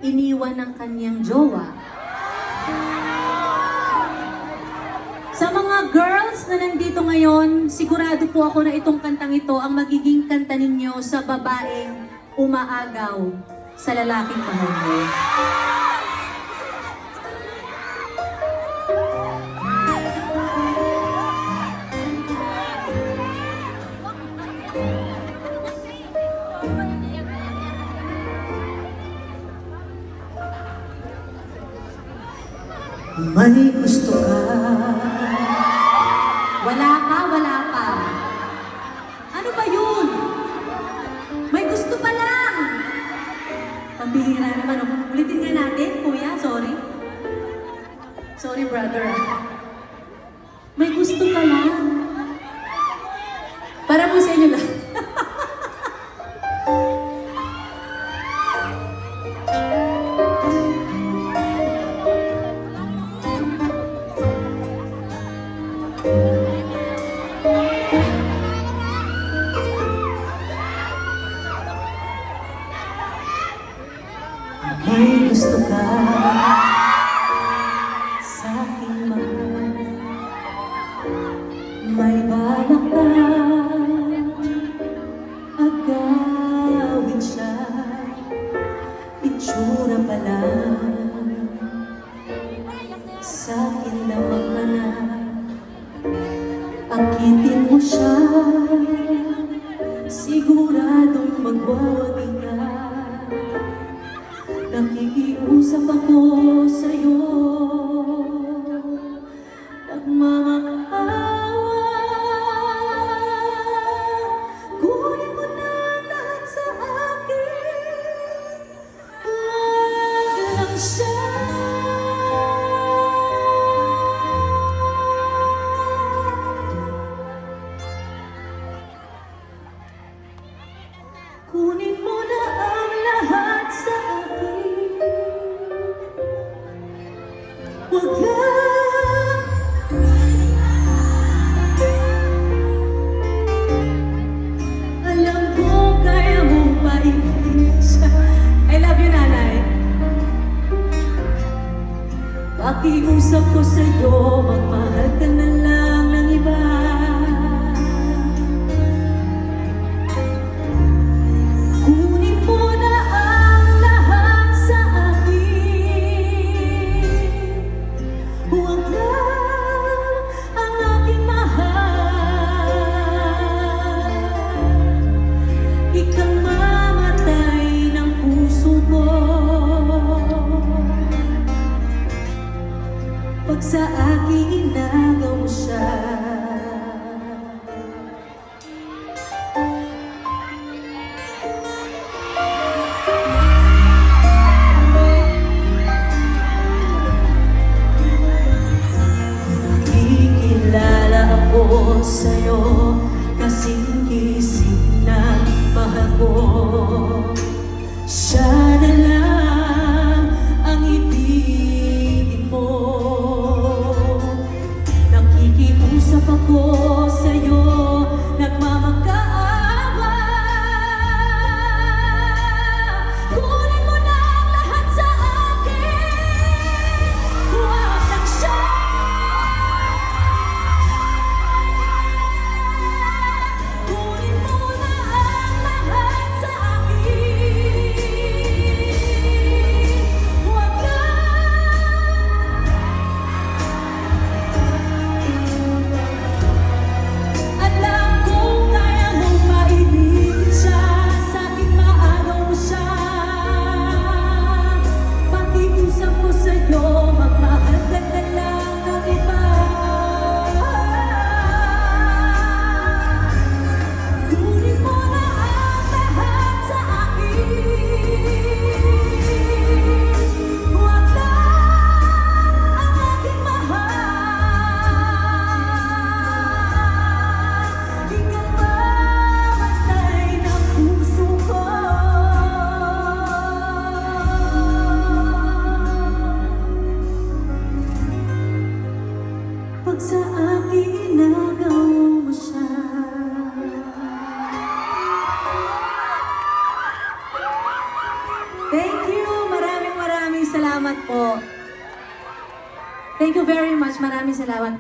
iniwan ng kanyang jowa. Sa mga girls na nandito ngayon, sigurado po ako na itong kantang ito ang magiging kanta ninyo sa babaeng umaagaw sa lalaking pamilya. May gusto ka. Wala pa. Ano ba yun? May gusto pa lang. Pambihira naman. Ulitin nga natin, kuya. Sorry. Sorry, brother. May gusto pa lang. Para po sa inyo lang. May gusto ka sa aking mahal. May balak ka agawin siya. Itsura pa lang sa akin lamang ka na. Akitin mo siya, siguradong magwawagi ka. Nakikiusap ako sa'yo, nagmamakaawa. Kunin mo na lahat sa akin, huwag lang siya. Kunin mo na ang lahat sa akin, huwag lang. Alam ko kaya mong paibigin siya. I love you, nanay. Pakiusap ko sa'yo, magmahal ka na lang ng iba. Kunin mo na ang lahat sa akin, huwag lang ang aking mahal. Ikang mamatay ng puso ko pag sa akin inagaw mo siya. Nakikilala ako sa'yo kasing gising ng mahal ko. Siya na lang ang ibigin mo. Nakikiusap ako sa'yo, nagmamakaawa. Kunin mo na ang lahat sa akin, huwag lang siya. Kunin mo na ang lahat sa akin, huwag lang. Alam kong kaya mong maibigin siya, sa akin maagaw mo siya. Pakiusap ko sa'yo, magmahal ka na lang ng iba. Kunin mo na ang lahat sa akin, huwag lang ang aking mahal. Ikang mamatay ng puso ko pag sa akin inagaw mo siya. Thank you! Maraming salamat po. Thank you very much. Maraming salamat.